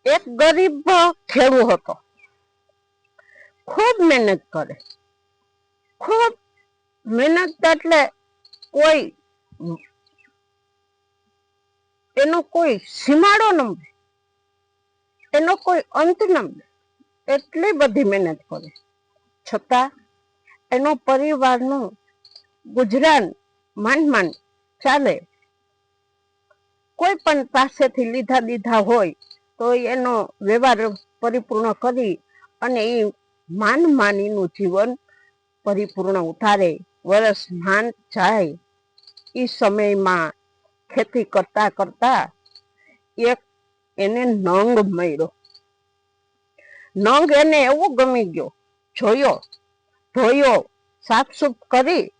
એક ગરીબ ખેડૂત હતો, ખૂબ મહેનત કરે, ખૂબ મહેનત એટલે કોઈ એનો કોઈ સીમાડો ન મળે, એનો કોઈ અંત ન મળે, એટલી બધી મહેનત કરે, છતાં એનો પરિવારનું ગુજરાન માંડ માંડ ચાલે. કોઈ પણ પાસેથી લીધા દીધા હોય તો એનો વ્યવહાર પરિપૂર્ણ કરી અને એ માનીનું જીવન પરિપૂર્ણ ઉતારે. વર્ષ માંડ જાય. એ સમયમાં ખેતી કરતા કરતા એક એને નંગ મળ્યો. નંગ એને એવો ગમી ગયો, જોયો, ધોયો, સાફસૂફ કરી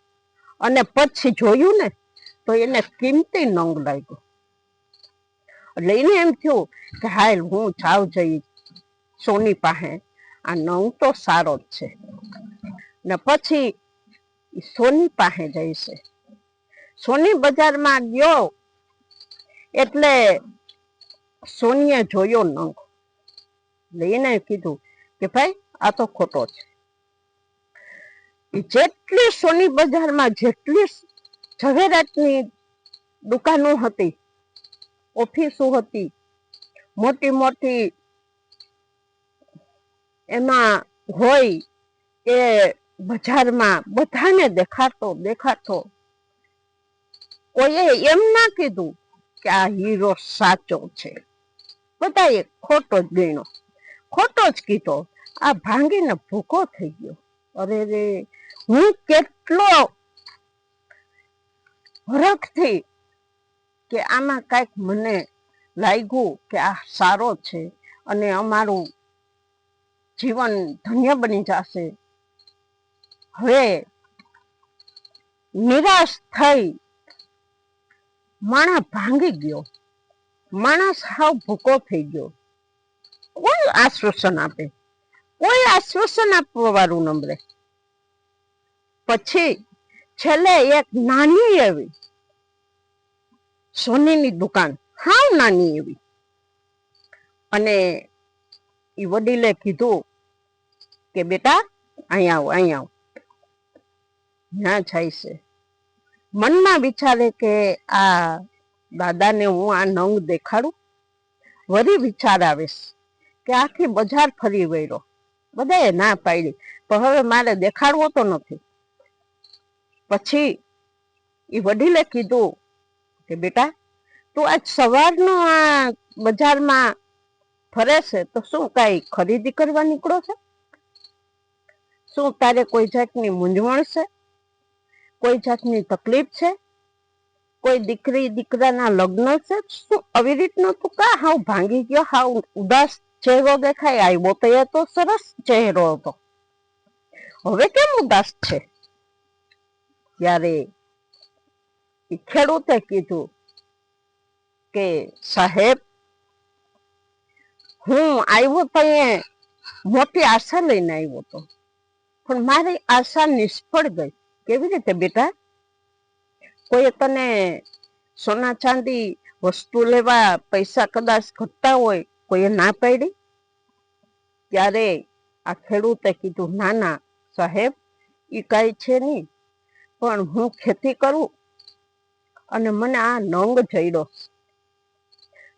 અને પછી જોયું ને તો એને કિંમતી નંગ લાગ્યો. એટલે એને એમ થયું કે હાલ હું જાવ જઈ સોની પાસે, આ નંગ તો સારો જ છે. ને પછી સોની પાસે જઈશે. સોની બજારમાં ગયો એટલે સોનીએ જોયો નંગ. એને કીધું કે ભાઈ આ તો ખોટો છે. જેટલી સોની બજારમાં જેટલી ઝવેરાતની દુકાનો હતી, ઓફિસો હતી, મોટી મોટી એમાં હોય એ બજારમાં બધાને દેખાતો. કોઈએ એમ ના કીધું કે આ હીરો સાચો છે, બધાએ ખોટો જ ગણ્યો, ખોટો જ કીધો. આ ભાંગીને ભૂકો થઈ ગયો. અરે રે, હું કેટલો હરખથી કે આમાં કઈક મને લાગ્યું કે આ સારો છે અને અમારું જીવન ધન્ય બની જશે. હવે નિરાશ થઈ માણસ ભાંગી ગયો, માણસ હાવ ભૂકો થઈ ગયો. કોઈ આશ્વાસન આપે, કોઈ આશ્વાસન આપવા વાળું ન મળે. પછી છેલ્લે એક નાની એવી સોનીની દુકાન, હાવ નાની એવી, અને એ વડીલે કીધું કે બેટા અહીંયા આવો, અહીંયા આવો. ના જાય છે. મનમાં વિચારે કે આ દાદાને હું આ નંગ દેખાડું. વળી વિચાર આવે કે આખી બજાર ફરી વળ્યો, બધાએ ના પાડી, પણ હવે મારે દેખાડવો તો નથી. પછી એ વડીલે કીધું કે બેટા તું આજ સવારનો આ બજારમાં ફરે છે તો શું કઈ ખરીદી કરવા નીકળો છે? શું તારે કોઈ જાતની મૂંઝવણ છે? કોઈ જાતની તકલીફ છે? કોઈ દીકરી દીકરાના લગ્ન છે? શું આવી રીતનું તું કા હાવ ભાંગી ગયો, હાવ ઉદાસ ચહેરો દેખાય? આવ્યો તો એ તો સરસ ચહેરો હતો, હવે કેમ ઉદાસ છે? ત્યારે ખેડૂતે કીધું કે સાહેબ, હું આવ્યો તો એ મોટી આશા લઈને આવ્યો હતો, પણ મારી આશા નિષ્ફળ ગઈ. કેવી રીતે બેટા? કોઈ તને સોના ચાંદી વસ્તુ લેવા પૈસા કદાચ ઘટતા હોય, કોઈએ ના પાડી? ત્યારે આ ખેડૂતે કીધું ના ના સાહેબ, એ કઈ છે નહીં, પણ હું ખેતી કરું અને મને આ નંગ જડ્યો,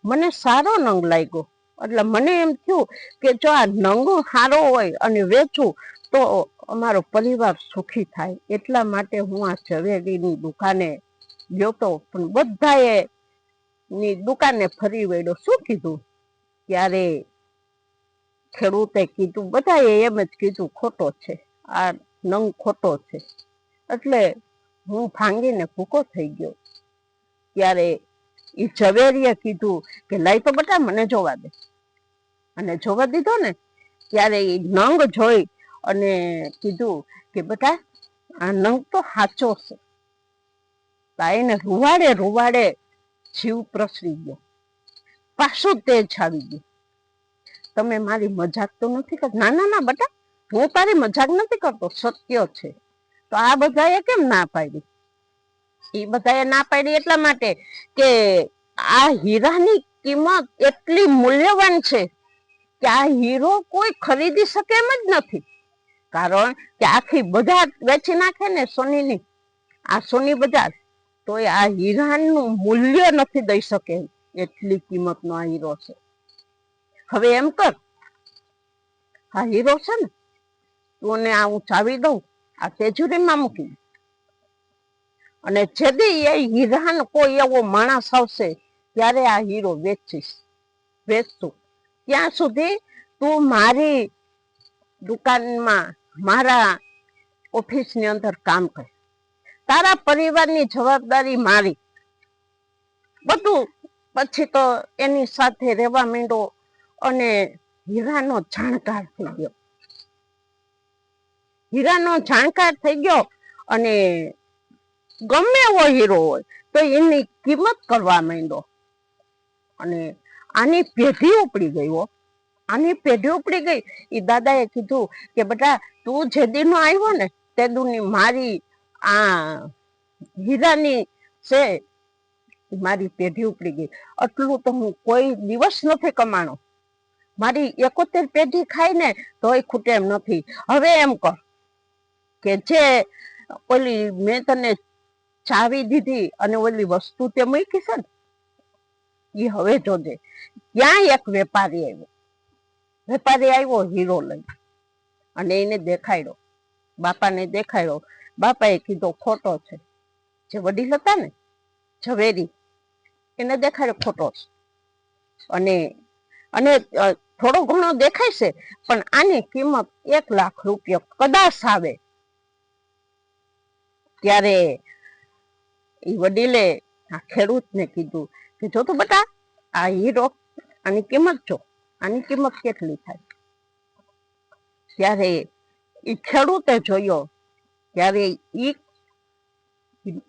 મને સારો નંગ લાગ્યો, એટલે મને એમ થયું કે જો આ નંગ સારો હોય અને વેચું તો અમારો પરિવાર સુખી થાય. એટલા માટે હું આ ઝવેરીની દુકાને ગયો તો, પણ બધાએ ની દુકાને ફરી વળ્યો. શું કીધું? ત્યારે ખેડૂતે કીધું, બધાએ એમ જ કીધું ખોટો છે, આ નંગ ખોટો છે. એટલે હું ભાંગીને ભૂકો થઈ ગયો. ત્યારે એ ઝવેરીએ કીધું કે લાઈ તો બટા મને જોવા દે. અને જોવા દીધો ને ત્યારે એ નંગ જોઈ અને કીધું કે બેટા આ નંગ તો સાચો છે. એને રૂવાડે રૂવાડે જીવ પ્રસરી ગયો, પાછું તેજ આવી ગયું. તમે મારી મજાક તો નથી કરતા? ના ના ના બેટા, હું તારી મજાક નથી કરતો, સત્ય છે. તો આ બધાએ કેમ ના પાડી? એ બધાએ ના પાડી એટલા માટે કે આ હીરાની કિંમત એટલી મૂલ્યવાન છે કે આ હીરો કોઈ ખરીદી શકે એમ જ નથી, કારણ કે આખી બજાર વેચી નાખે ને સોનીની, આ સોની બજાર, તો આ હીરાનું મૂલ્ય નથી દઈ શકે એટલી કિંમતનો આ હીરો છે. હવે એમ કર, આ હીરો છે ને, તું આ હું ચાવી દઉં, આ તેજુરીમાં મૂકી, અને જદી એ હીરાનો કોઈ એવો માણસ આવશે ત્યારે આ હીરો વેચશું. ત્યાં સુધી તું મારી દુકાનમાં, મારા ઓફિસની અંદર કામ કર, તારા પરિવારની જવાબદારી મારી, બધું. પછી તો એની સાથે રહેવા માંડો અને હીરાનો જાણકાર થઈ ગયો. હીરાનો જાણકાર થઈ ગયો અને ગમે એવો હીરો હોય તો એની કિંમત કરવા માંડ્યો. અને આની પેઢી ઉપડી ગઈ હો, આની પેઢી ઉપડી ગઈ. એ દાદાએ કીધું કે બેટા, તું જે દીનો આવ્યો ને તે દીની મારી આ હીરાની છે, મારી પેઢી ઉપડી ગઈ. આટલું તો હું કોઈ દિવસ નથી કમાણો, મારી 71 પેઢી ખાય ને તોય ખૂટે એમ નથી. હવે એમ કર કે જે ઓલી મેં તને ચાવી દીધી અને ઓલી વસ્તુ તે મૂકી છે ને, એ હવે જોજે. ત્યાં એક વેપારી આવ્યો હીરો લઈ, અને એને દેખાડ્યો, બાપાને દેખાડ્યો. બાપાએ કીધો ખોટો છે. જે વડીલ હતા ને ઝવેરી, એને દેખાડ્યો ખોટો છે, અને થોડો ઘણો દેખાય છે, પણ આની કિંમત 1 લાખ રૂપિયા કદાચ આવે. ત્યારે એ વડીલે આ ખેડૂતને કીધું કે જો તો બેટા, આ હીરો, આની કિંમત જો, આની કિંમત કેટલી થાય. ત્યારે એ ખેડૂતે જોયો, ત્યારે એ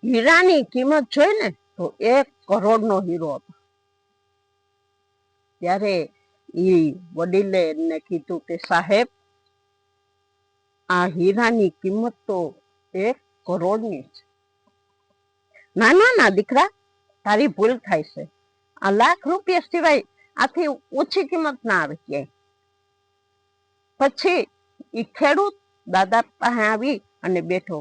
હીરાની કિંમત જોઈ ને તો 1 કરોડનો હીરો હતો. ત્યારે એ વડીલે એમને કીધું કે સાહેબ, આ હીરાની કિંમત તો 1 કરોડની છે. ના ના ના દીકરા, તારી ભૂલ થાય છે. આ લાખ રૂપિયા સિવાય આથી ઓછી કિંમત ના આવે ક્યાંય. પછી એ ખેડૂત દાદા પાસે આવી અને બેઠો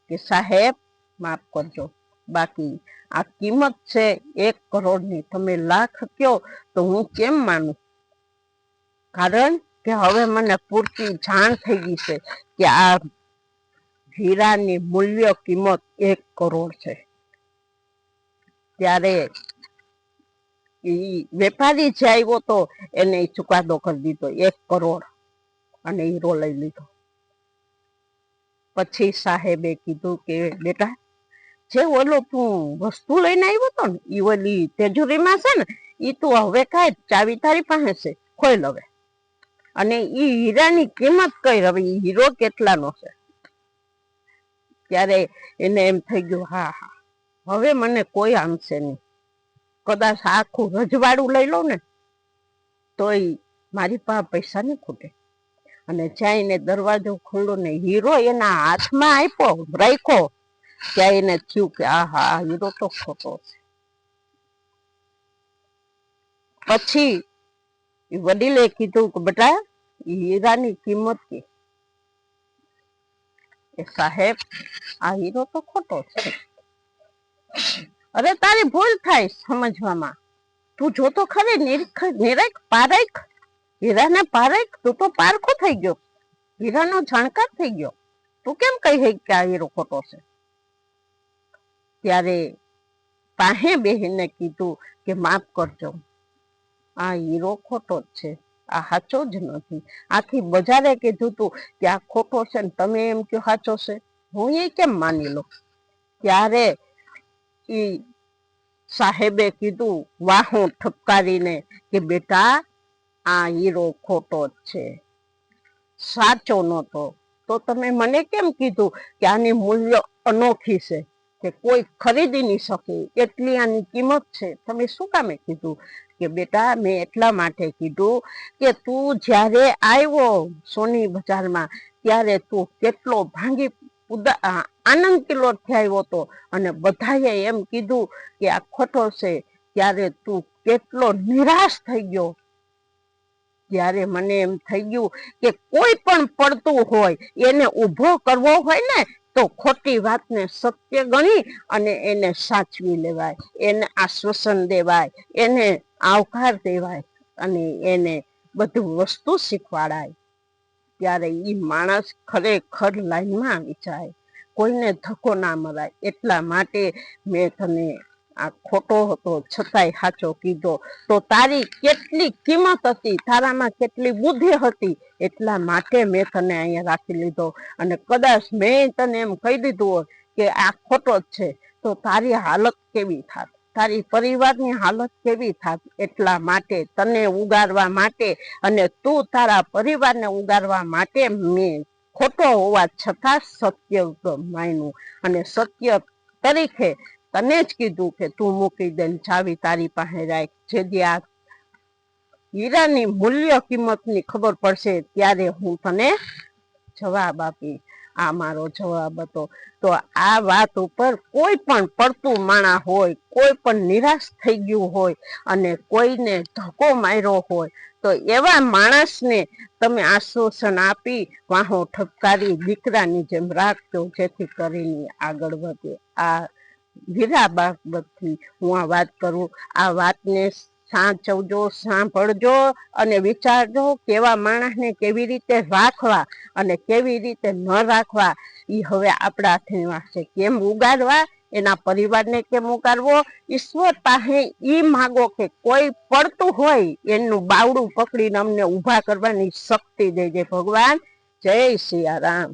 કે સાહેબ માફ કરજો, બાકી આ કિંમત છે 1 કરોડની, તમે લાખ કયો તો હું કેમ માનું? કારણ કે હવે મને પૂરતી જાણ થઈ ગઈ છે કે આ હીરાની મૂલ્ય કિંમત 1 કરોડ છે. ત્યારે એ વેપારી જે આવ્યો તો એને ચુકાદો કરી દીધો 1 કરોડ, અને હીરો લઈ લીધો. પછી સાહેબે કીધું કે બેટા, જે ઓલો તું વસ્તુ લઈને આવ્યો હતો ને, એ ઓલી તેજુરીમાં છે ને, એ તું હવે કાંઈ ચાવી તારી પાસે છે, ખોઈ લવે. અને એ હીરાની કિંમત કઈ, હવે એ હીરો કેટલાનો છે. ત્યારે એને એમ થઈ ગયું, હા હા, હવે મને કોઈ આમશે નહીં. કદાચ આખું રજવાડું લઈ લઉં ને તોય મારી પાસે પૈસા નહીં ખૂટે. અને જઈને દરવાજો ખુલ્લો ને હીરો એના હાથમાં આપ્યો, રાખ્યો, ત્યાં એને થયું કે આ હા, હીરો તો ખોટો છે. પછી વડીલે કીધું કે બેટા, હીરાની કિંમત કે સાહેબ, આ હીરો તો ખોટો છે. અરે તારી ભૂલ થાય સમજવામાં, તું જોતો ખરી, નિરખ પારખ, હીરાને પારખ. તું તો પારખો થઈ ગયો, હીરાનો જાણકાર થઈ ગયો, તું કેમ કહી કે આ હીરો ખોટો છે? ત્યારે પાસે બેહીને કીધું કે માફ કરજો, આ હીરો ખોટો જ છે, આ સાચો જ નથી. આખી બજારે કીધું તું કે આ ખોટો છે ને તમે એમ કહો સાચો છે, હું એ કેમ માની લો? ત્યારે એ સાહેબે કીધું વાહું ઠપકારીને કે બેટા, આ હીરો ખોટો જ છે, સાચો નહોતો. તો તમે મને કેમ કીધું કે આની મૂલ્ય અનોખી છે, કે કોઈ ખરીદી નહીં શકે એટલી આની કિંમત છે? તમે શું કામે કીધું? કે બેટા, મેં એટલા માટે કીધું કે તું જ્યારે આવ્યો સોની બજારમાં ત્યારે તું કેટલો ભાંગી આનંદ કિલ્લોથી આવ્યો હતો, અને બધાએ એમ કીધું કે આ ખોટો છે, ત્યારે તું કેટલો નિરાશ થઈ ગયો. ત્યારે મને એમ થઈ ગયું કે કોઈ પણ પડતું હોય એને ઊભો કરવો હોય ને તો ખોટી વાતને સત્ય ગણી અને એને સાચવી લેવાય, એને આશ્વાસન દેવાય, એને આવકાર દેવાય અને એને બધું વસ્તુ શીખવાડાય. ત્યારે ઈ માણસ ખરેખર લાઈનમાં આવી જાય, કોઈને ધક્કો ના મરાય. એટલા માટે મેં તને આ ખોટો હતો છતાંય સાચો કીધો. તો તારી કેટલી કિંમત હતી, તારામાં કેટલી બુદ્ધિ હતી, એટલા માટે મેં તને અહીંયા રાખી લીધો. અને કદાચ મેં તને એમ કહી દીધું હોય કે આ ખોટો જ છે તો તારી હાલત કેવી થાત, તારી પરિવારની હાલત કેવી થાત. એટલા માટે તને ઉગારવા માટે અને તું તારા પરિવારને ઉગારવા માટે મેં ખોટો હોવા છતાં સત્ય માન્યું અને સત્ય તરીકે તને જ કીધું કે તું મૂકી દે, ચાવી તારી પાસે રાખ. જેથી આ હીરાની મૂલ્ય કિંમતની ખબર પડશે ત્યારે હું તને જવાબ આપીશ. આ મારો જવાબ હતો. તો આ વાત ઉપર કોઈ પણ પડતું માણા હોય, કોઈ પણ નિરાશ થઈ ગયું હોય અને કોઈને ધક્કો માર્યો હોય તો એવા માણસને તમે આશ્વાસન આપી વાહો ઠપકારી દીકરાની જેમ રાખજો, જેથી કરીને આગળ વધે. આ વીરા બાબતથી હું આ વાત કરું. આ વાતને સાચવજો, સાંભળજો અને વિચારજો કેવા માણસને કેવી રીતે રાખવા અને કેવી રીતે ન રાખવા. એ હવે આપણા હાથની વાત છે. કેમ ઉગારવા, એના પરિવારને કેમ ઉગારવો, ઈશ્વર પાસે ઈ માગો કે કોઈ પડતું હોય એનું બાવડું પકડીને અમને ઊભા કરવાની શક્તિ દેજે ભગવાન. જય સિયારામ.